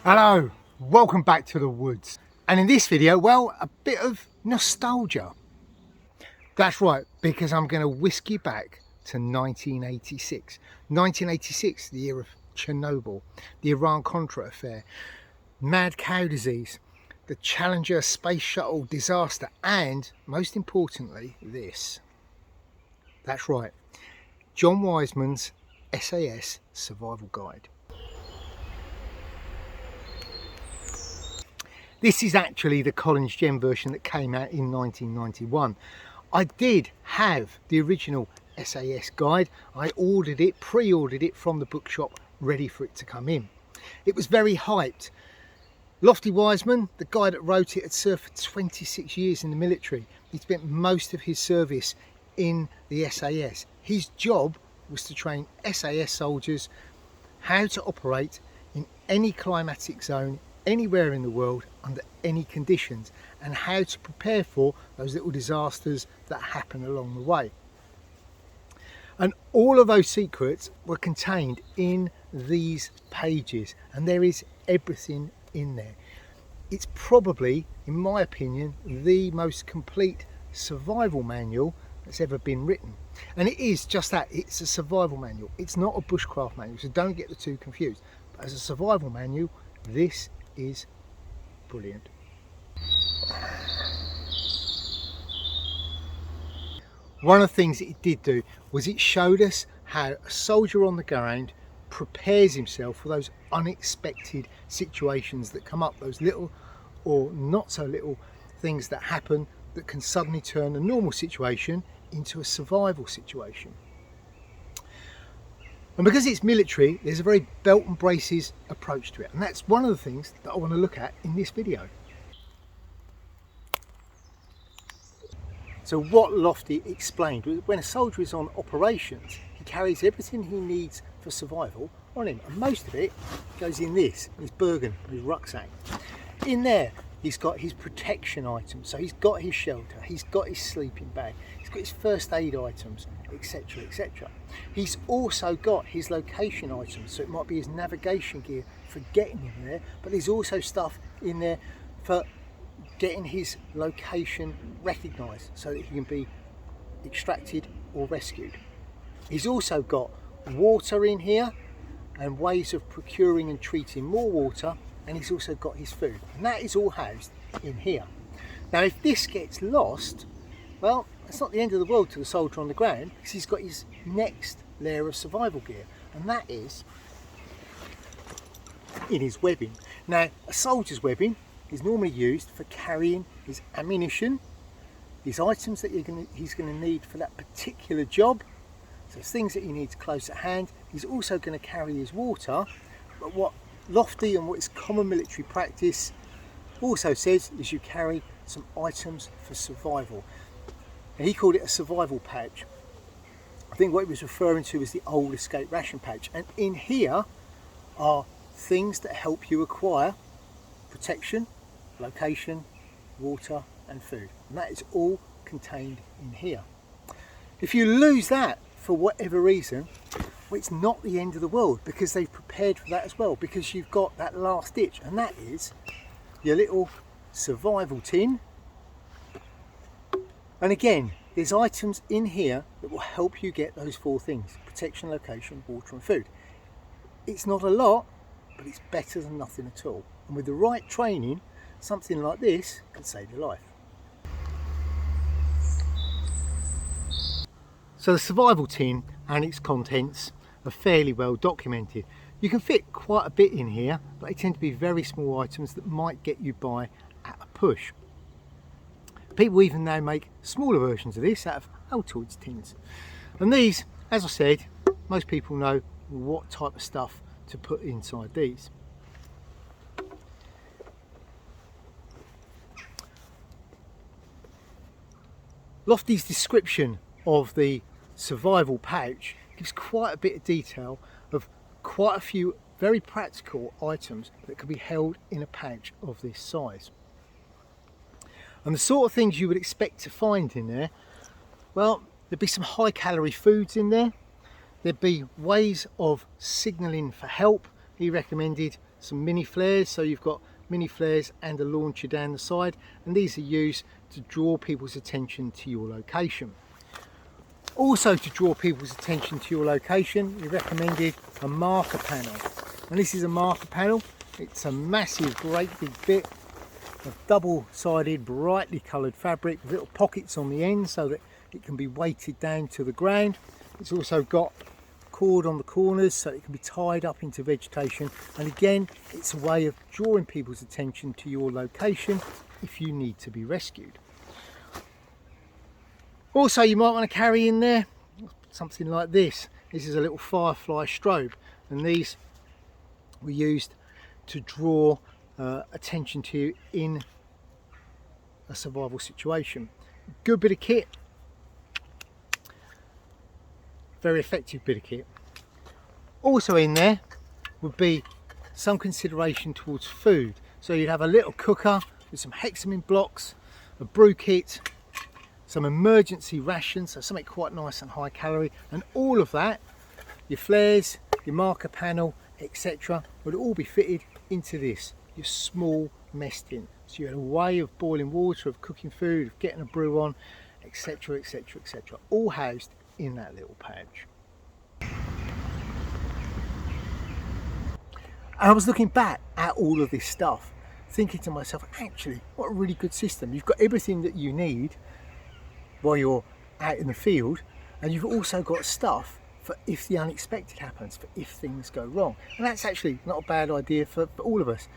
Hello, welcome back to the woods. And in this video, well, a bit of nostalgia. That's right, because I'm going to whisk you back to 1986. 1986, the year of Chernobyl, the Iran-Contra affair, mad cow disease, the Challenger space shuttle disaster, and most importantly, this. That's right, John Wiseman's SAS Survival Guide. This is actually the Collins Gem version that came out in 1991. I did have the original SAS guide. I ordered it, pre-ordered it from the bookshop, ready for it to come in. It was very hyped. Lofty Wiseman, the guy that wrote it, had served for 26 years in the military. He spent most of his service in the SAS. His job was to train SAS soldiers how to operate in any climatic zone, anywhere in the world, under any conditions, and how to prepare for those little disasters that happen along the way. And all of those secrets were contained in these pages, and there is everything in there. It's probably, in my opinion, the most complete survival manual that's ever been written. And it is just that, it's a survival manual. It's not a bushcraft manual, so don't get the two confused. But as a survival manual, this is brilliant. One of the things it did do was it showed us how a soldier on the ground prepares himself for those unexpected situations that come up, those little or not so little things that happen that can suddenly turn a normal situation into a survival situation. And because it's military, there's a very belt and braces approach to it. And that's one of the things that I want to look at in this video. So what Lofty explained was when a soldier is on operations, he carries everything he needs for survival on him. And most of it goes in this, his Bergen, his rucksack. In there, he's got his protection items. So he's got his shelter, he's got his sleeping bag, he's got his first aid items, etc, etc. He's also got his location items, so it might be his navigation gear for getting him there, but there's also stuff in there for getting his location recognised so that he can be extracted or rescued. He's also got water in here and ways of procuring and treating more water, and he's also got his food, and that is all housed in here. Now if this gets lost, well, it's not the end of the world to the soldier on the ground, because he's got his next layer of survival gear, and that is in his webbing. Now, a soldier's webbing is normally used for carrying his ammunition, his items that he's going to need for that particular job, so things that he needs close at hand. He's also going to carry his water, but what Lofty and what is common military practice also says is you carry some items for survival. And he called it a survival pouch. I think what he was referring to was the old escape ration pouch. And in here are things that help you acquire protection, location, water and food. And that is all contained in here. If you lose that for whatever reason, well, it's not the end of the world, because they've prepared for that as well, because you've got that last ditch, and that is your little survival tin. And again, there's items in here that will help you get those four things: protection, location, water and food. It's not a lot, but it's better than nothing at all. And with the right training, something like this can save your life. So the survival tin and its contents are fairly well documented. You can fit quite a bit in here, but they tend to be very small items that might get you by at a push. People even now make smaller versions of this out of Altoids tins. And these, as I said, most people know what type of stuff to put inside these. Lofty's description of the survival pouch gives quite a bit of detail of quite a few very practical items that can be held in a pouch of this size. And the sort of things you would expect to find in there, well, there'd be some high calorie foods in there, there'd be ways of signalling for help. He recommended some mini flares, so you've got mini flares and a launcher down the side, and these are used to draw people's attention to your location. Also, to draw people's attention to your location, we recommended a marker panel, and this is a marker panel. It's a massive, great big bit of double-sided, brightly coloured fabric with little pockets on the end so that it can be weighted down to the ground. It's also got cord on the corners so it can be tied up into vegetation, and again it's a way of drawing people's attention to your location if you need to be rescued. Also, you might want to carry in there something like this. This is a little firefly strobe, and these were used to draw attention to you in a survival situation. Good bit of kit, very effective bit of kit. Also in there would be some consideration towards food. So you'd have a little cooker with some hexamine blocks, a brew kit, some emergency rations, so something quite nice and high calorie, and all of that, your flares, your marker panel, etc., would all be fitted into this, your small mess tin. So you had a way of boiling water, of cooking food, of getting a brew on, etc., etc., etc., all housed in that little pouch. And I was looking back at all of this stuff, thinking to myself, actually, what a really good system. You've got everything that you need while you're out in the field, and you've also got stuff for if the unexpected happens, for if things go wrong. And that's actually not a bad idea for all of us.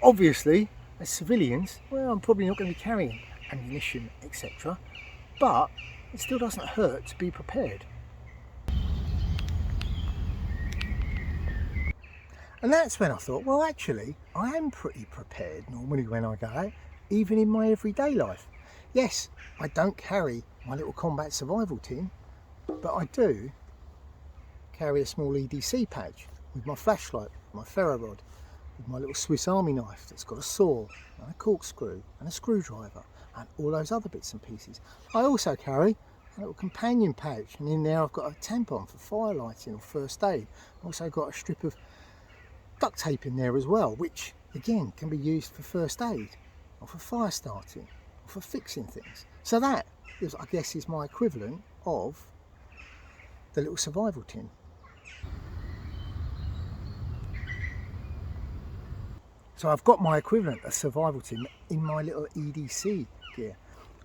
Obviously, as civilians, well, I'm probably not going to be carrying ammunition, etc., but it still doesn't hurt to be prepared. And that's when I thought, well, actually, I am pretty prepared normally when I go out, even in my everyday life. Yes, I don't carry my little combat survival tin, but I do carry a small EDC pouch with my flashlight, my ferro rod, with my little Swiss Army knife that's got a saw and a corkscrew and a screwdriver and all those other bits and pieces. I also carry a little companion pouch, and in there I've got a tampon for fire lighting or first aid. I've also got a strip of duct tape in there as well, which again can be used for first aid or for fire starting or for fixing things. So that is, I guess, is my equivalent of the little survival tin. So I've got my equivalent, a survival tin, in my little EDC gear.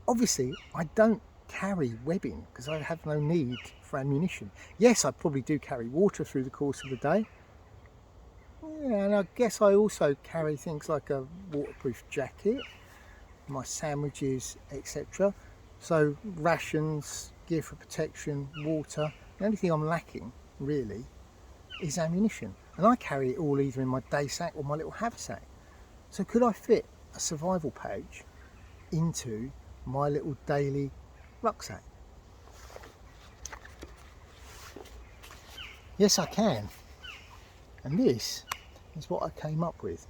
Obviously, I don't carry webbing because I have no need for ammunition. Yes, I probably do carry water through the course of the day. Yeah, and I guess I also carry things like a waterproof jacket, my sandwiches, etc. So rations, gear for protection, water. The only thing I'm lacking, really, is ammunition. And I carry it all either in my day sack or my little haversack. So could I fit a survival pouch into my little daily rucksack? Yes, I can. And this is what I came up with.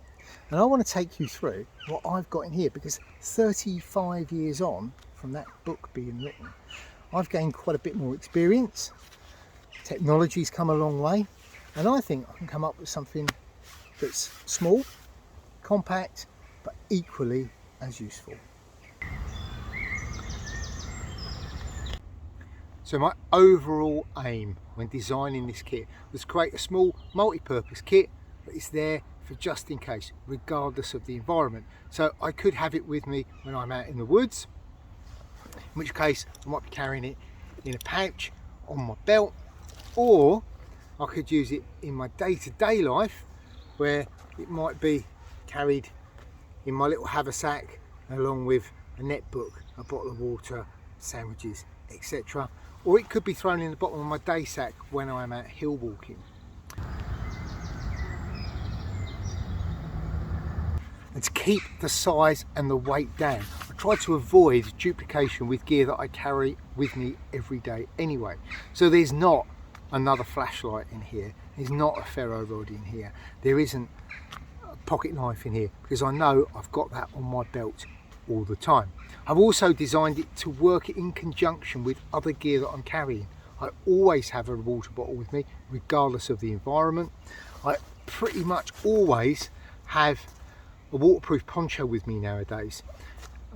And I want to take you through what I've got in here, because 35 years on from that book being written, I've gained quite a bit more experience. Technology's come a long way, and I think I can come up with something that's small, compact, but equally as useful. So my overall aim when designing this kit was to create a small multi-purpose kit that is there for just in case, regardless of the environment. So I could have it with me when I'm out in the woods, in which case I might be carrying it in a pouch on my belt, or I could use it in my day-to-day life where it might be carried in my little haversack along with a netbook, a bottle of water, sandwiches, etc. Or it could be thrown in the bottom of my day sack when I'm out hill walking. And to keep the size and the weight down, I try to avoid duplication with gear that I carry with me every day anyway. So there's not another flashlight in here, there's not a ferro rod in here, there isn't a pocket knife in here, because I know I've got that on my belt all the time. I've also designed it to work in conjunction with other gear that I'm carrying. I always have a water bottle with me, regardless of the environment. I pretty much always have a waterproof poncho with me nowadays.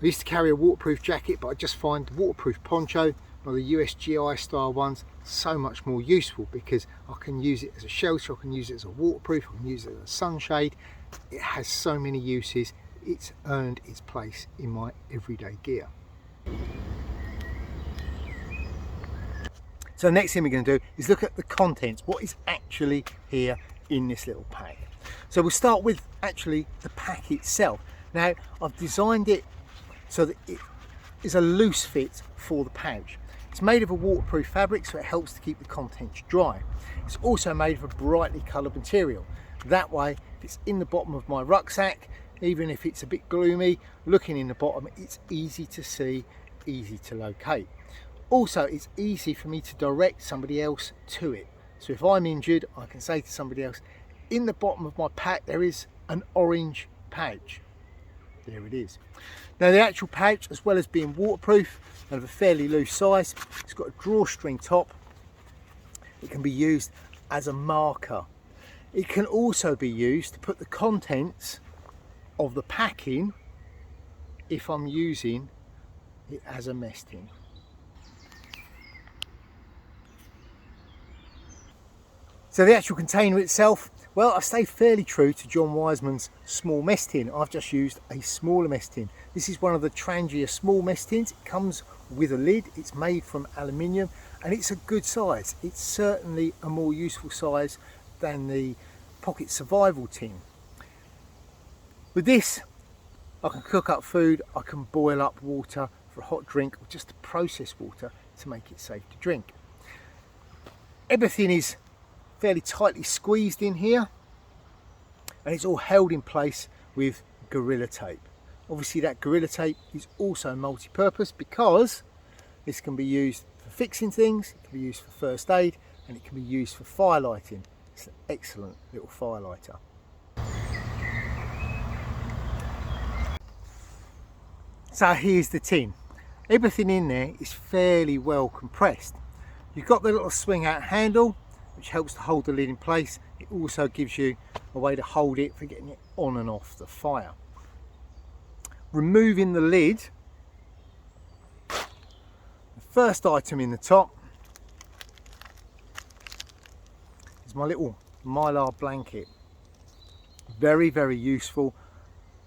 I used to carry a waterproof jacket, but I just find the waterproof poncho, or the USGI style ones, so much more useful because I can use it as a shelter, I can use it as a waterproof, I can use it as a sunshade. It has so many uses. It's earned its place in my everyday gear. So the next thing we're going to do is look at the contents, what is actually here in this little pack. So we'll start with actually the pack itself. Now I've designed it so that it is a loose fit for the pouch. It's made of a waterproof fabric, so it helps to keep the contents dry. It's also made of a brightly coloured material. That way, if it's in the bottom of my rucksack, even if it's a bit gloomy, looking in the bottom, it's easy to see, easy to locate. Also, it's easy for me to direct somebody else to it. So if I'm injured, I can say to somebody else, in the bottom of my pack there is an orange pouch. There it is. Now the actual pouch, as well as being waterproof and of a fairly loose size, it's got a drawstring top. It can be used as a marker. It can also be used to put the contents of the pack in if I'm using it as a mess tin. So the actual container itself, well, I've stayed fairly true to John Wiseman's small mess tin. I've just used a smaller mess tin. This is one of the Trangia small mess tins. It comes with a lid, it's made from aluminium, and it's a good size. It's certainly a more useful size than the Pocket Survival tin. With this, I can cook up food, I can boil up water for a hot drink, or just to process water to make it safe to drink. Everything is fairly tightly squeezed in here, and it's all held in place with Gorilla Tape. Obviously that Gorilla Tape is also multi-purpose because this can be used for fixing things, it can be used for first aid, and it can be used for fire lighting. It's an excellent little fire lighter. So here's the tin. Everything in there is fairly well compressed. You've got the little swing out handle which helps to hold the lid in place. It also gives you a way to hold it for getting it on and off the fire. Removing the lid, the first item in the top is my little mylar blanket. Very, very useful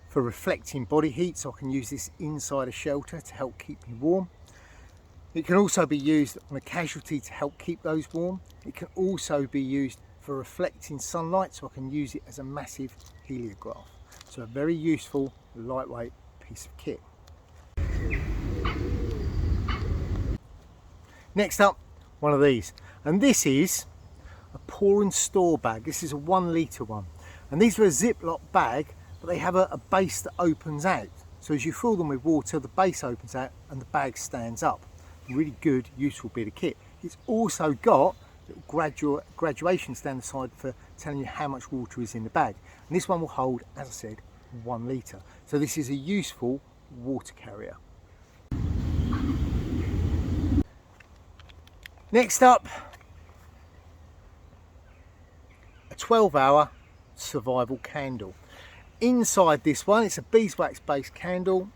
for reflecting body heat, so I can use this inside a shelter to help keep me warm. It can also be used on a casualty to help keep those warm. It can also be used for reflecting sunlight, so I can use it as a massive heliograph. So a very useful, lightweight piece of kit. Next up, one of these. And this is a pour and store bag. This is a 1 litre one. And these are a Ziploc bag, but they have a base that opens out. So as you fill them with water, the base opens out and the bag stands up. Really good, useful bit of kit. It's also got little graduations down the side for telling you how much water is in the bag. And this one will hold, as I said, 1 litre. So this is a useful water carrier. Next up, a 12-hour survival candle. Inside this one, it's a beeswax based candle.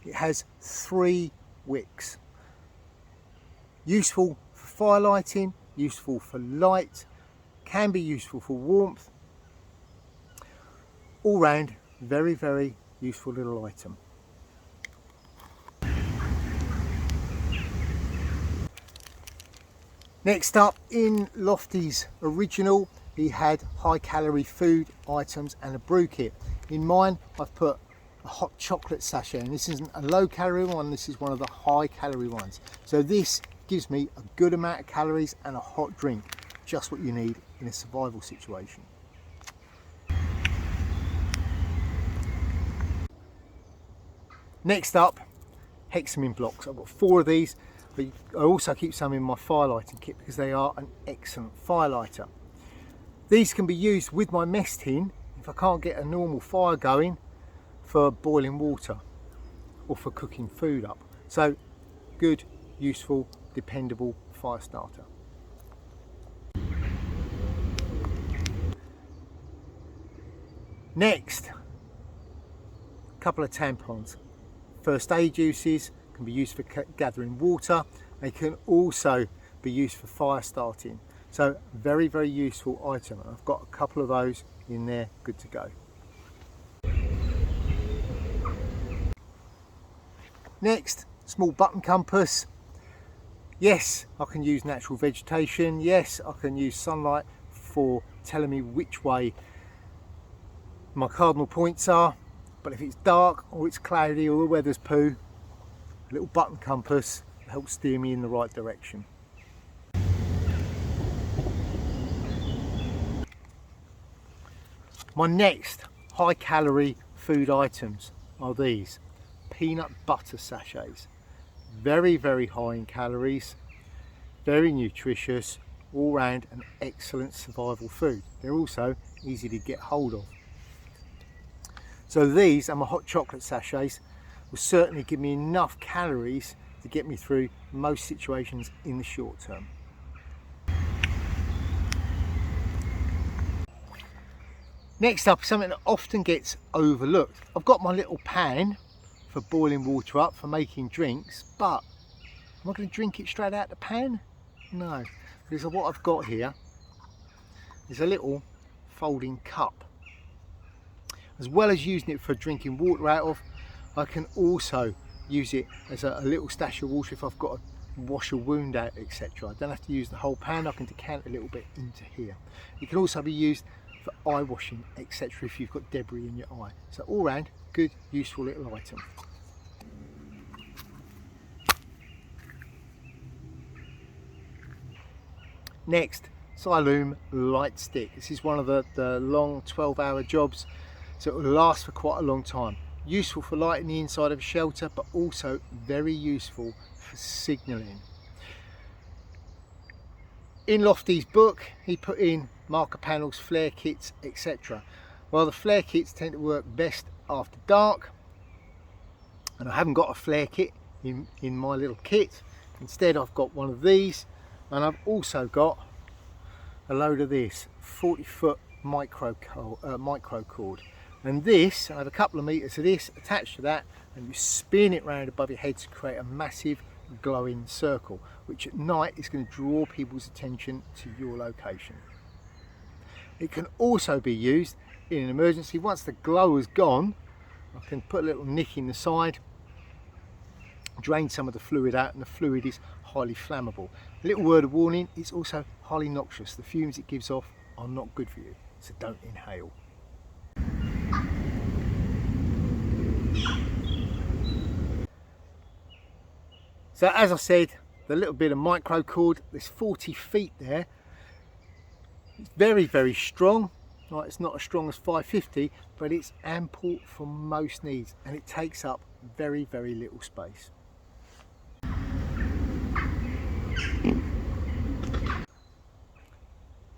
It has 3 wicks. Useful for fire lighting, useful for light, can be useful for warmth. All round, very, very useful little item. Next up, in Lofty's original, he had high calorie food items and a brew kit. In mine, I've put a hot chocolate sachet, and this isn't a low calorie one, this is one of the high calorie ones. So this gives me a good amount of calories and a hot drink, just what you need in a survival situation. Next up, hexamine blocks. I've got 4 of these, but I also keep some in my fire lighting kit because they are an excellent fire lighter. These can be used with my mess tin if I can't get a normal fire going, for boiling water or for cooking food up. So good, useful, dependable fire starter. Next, a couple of tampons. First aid uses, can be used for gathering water. They can also be used for fire starting. So very, very useful item. I've got a couple of those in there, good to go. Next, small button compass. Yes, I can use natural vegetation. Yes, I can use sunlight for telling me which way my cardinal points are. But if it's dark or it's cloudy or the weather's poo, a little button compass helps steer me in the right direction. My next high calorie food items are these peanut butter sachets. Very, very high in calories, very nutritious, all round an excellent survival food. They're also easy to get hold of. So these and my hot chocolate sachets will certainly give me enough calories to get me through most situations in the short term. Next up, something that often gets overlooked. I've got my little pan for boiling water up, for making drinks, but am I going to drink it straight out the pan? No, because what I've got here is a little folding cup. As well as using it for drinking water out of, I can also use it as a little stash of water if I've got to wash a wound out, etc. I don't have to use the whole pan, I can decant a little bit into here. It can also be used for eye washing, etc. if you've got debris in your eye. So all round, good, useful little item. Next, Siloom light stick. This is one of the long 12-hour jobs, so it will last for quite a long time. Useful for lighting the inside of a shelter, but also very useful for signalling. In Lofty's book, he put in marker panels, flare kits, etc. Well, the flare kits tend to work best after dark, and I haven't got a flare kit in my little kit. Instead, I've got one of these, and I've also got a load of this 40-foot micro cord. And this, I have a couple of meters of this attached to that, and you spin it round above your head to create a massive glowing circle, which at night is going to draw people's attention to your location. It can also be used in an emergency. Once the glow is gone, I can put a little nick in the side, drain some of the fluid out, and the fluid is highly flammable. A little word of warning, it's also highly noxious. The fumes it gives off are not good for you, so don't inhale. So as I said, the little bit of micro cord, there's 40 feet there. It's very, very strong. Right, it's not as strong as 550, but it's ample for most needs, and it takes up very, very little space.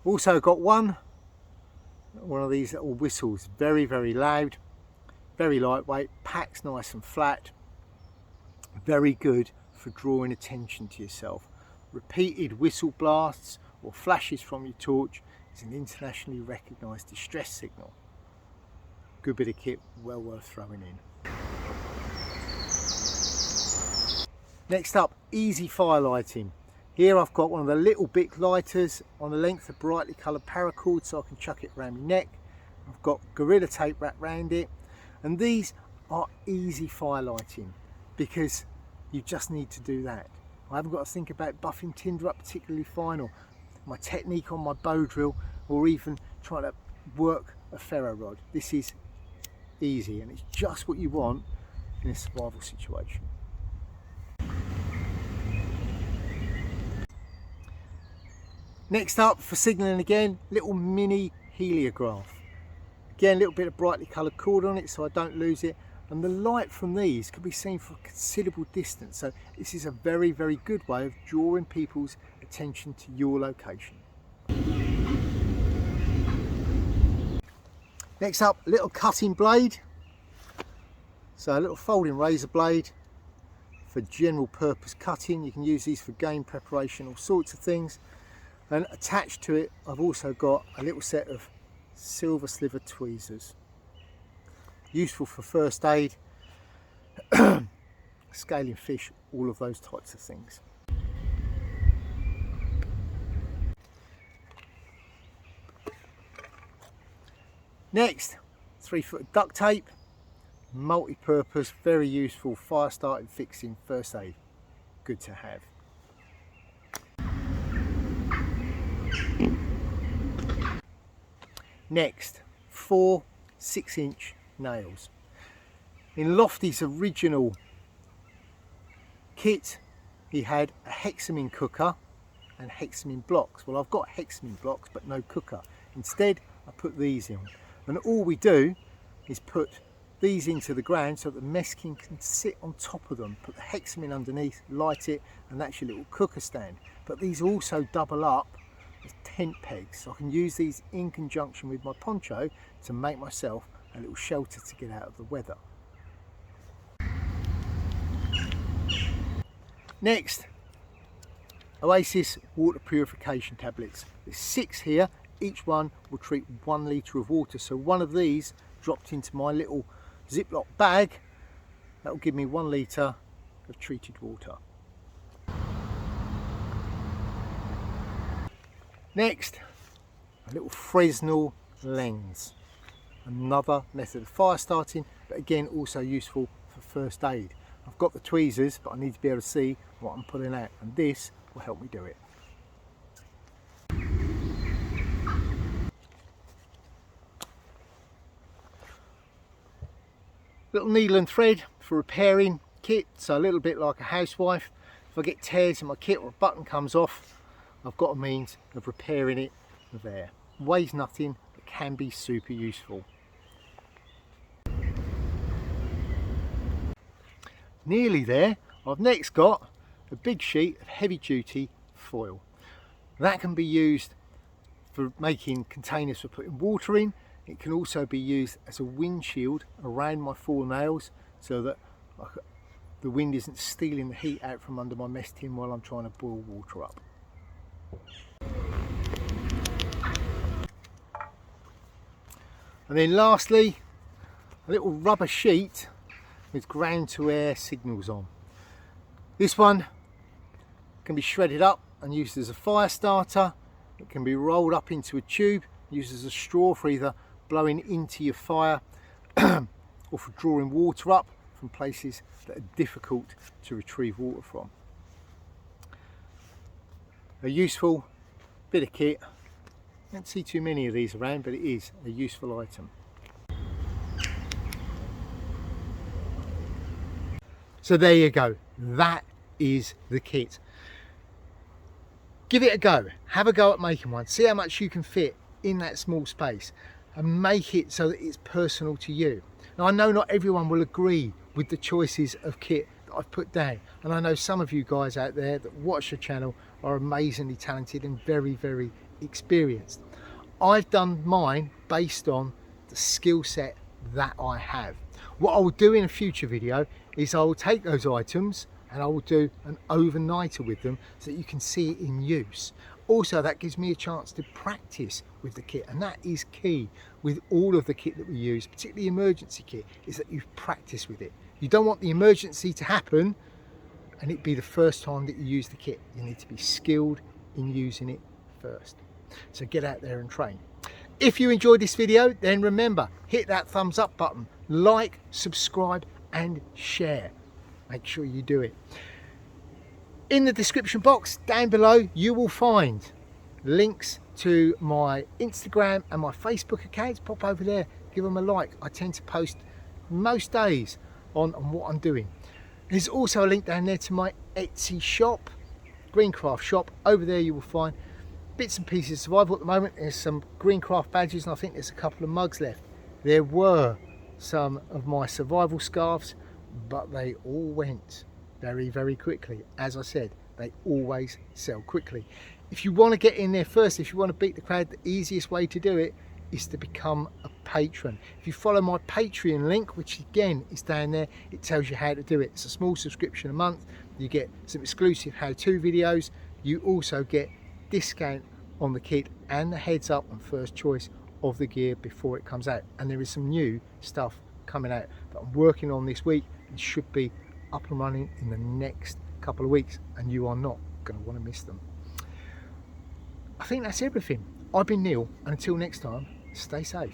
Also got one of these little whistles, very, very loud, very lightweight, packs nice and flat, very good for drawing attention to yourself. Repeated whistle blasts or flashes from your torch is an internationally recognised distress signal. Good bit of kit, well worth throwing in. Next up, easy fire lighting. Here I've got one of the little Bic lighters on the length of brightly coloured paracord, so I can chuck it around my neck. I've got Gorilla Tape wrapped around it, and these are easy fire lighting because you just need to do that. I haven't got to think about buffing tinder up particularly fine, or my technique on my bow drill, or even trying to work a ferro rod. This is easy, and it's just what you want in a survival situation. Next up, for signalling again, little mini heliograph. Again, a little bit of brightly coloured cord on it so I don't lose it, and the light from these can be seen for a considerable distance, so this is a very, very good way of drawing people's attention to your location. Next up, a little cutting blade. So a little folding razor blade for general purpose cutting. You can use these for game preparation, all sorts of things. And attached to it, I've also got a little set of silver sliver tweezers. useful for first aid, scaling fish, all of those types of things. Next, 3 foot of duct tape, multi-purpose, very useful, fire starting, fixing, first aid, good to have. Next, 4 6-inch nails. In Lofty's original kit, he had a hexamine cooker and hexamine blocks. Well, I've got hexamine blocks but no cooker. Instead, I put these in. And all we do is put these into the ground so that the meskin can sit on top of them. Put the hexamine underneath, light it, and that's your little cooker stand. But these also double up as tent pegs, so I can use these in conjunction with my poncho to make myself a little shelter to get out of the weather. Next, Oasis water purification tablets. There's 6 here. Each one will treat 1 litre of water, so one of these dropped into my little Ziploc bag, that will give me 1 litre of treated water. Next, a little Fresnel lens, another method of fire starting, but again also useful for first aid. I've got the tweezers, but I need to be able to see what I'm pulling out, and this will help me do it. Little needle and thread for repairing kit, so a little bit like a housewife. If I get tears in my kit or a button comes off, I've got a means of repairing it there. Weighs nothing, but can be super useful. Nearly there. I've next got a big sheet of heavy duty foil. That can be used for making containers for putting water in. It can also be used as a windshield around my 4 nails so that the wind isn't stealing the heat out from under my mess tin while I'm trying to boil water up. And then lastly, a little rubber sheet with ground to air signals on. This one can be shredded up and used as a fire starter. It can be rolled up into a tube, used as a straw for either blowing into your fire or for drawing water up from places that are difficult to retrieve water from. A useful bit of kit. I don't see too many of these around, but it is a useful item. So there you go, that is the kit. Give it a go, have a go at making one, see how much you can fit in that small space and make it so that it's personal to you. Now I know not everyone will agree with the choices of kit that I've put down, and I know some of you guys out there that watch the channel are amazingly talented and very, very experienced. I've done mine based on the skill set that I have. What I will do in a future video is I will take those items and I will do an overnighter with them so that you can see it in use. Also, that gives me a chance to practice with the kit, and that is key with all of the kit that we use, particularly emergency kit, is that you practice with it. You don't want the emergency to happen and it be the first time that you use the kit. You need to be skilled in using it first. So get out there and train. If you enjoyed this video, then remember, hit that thumbs up button, like, subscribe and share. Make sure you do it. In the description box down below, you will find links to my Instagram and my Facebook accounts. Pop over there, give them a like. I tend to post most days on what I'm doing. There's also a link down there to my Etsy shop, Greencraft shop. Over there you will find bits and pieces of survival. At the moment there's some Greencraft badges and I think there's a couple of mugs left. There were some of my survival scarves, but they all went very, very quickly. As I said, they always sell quickly. If you want to get in there first, if you want to beat the crowd, the easiest way to do it is to become a patron. If you follow my Patreon link, which again is down there, it tells you how to do it. It's a small subscription a month. You get some exclusive how-to videos. You also get discount on the kit and the heads up on first choice of the gear before it comes out. And there is some new stuff coming out that I'm working on this week and should be up and running in the next couple of weeks, and you are not going to want to miss them. I think that's everything. I've been Neil, and until next time, stay safe.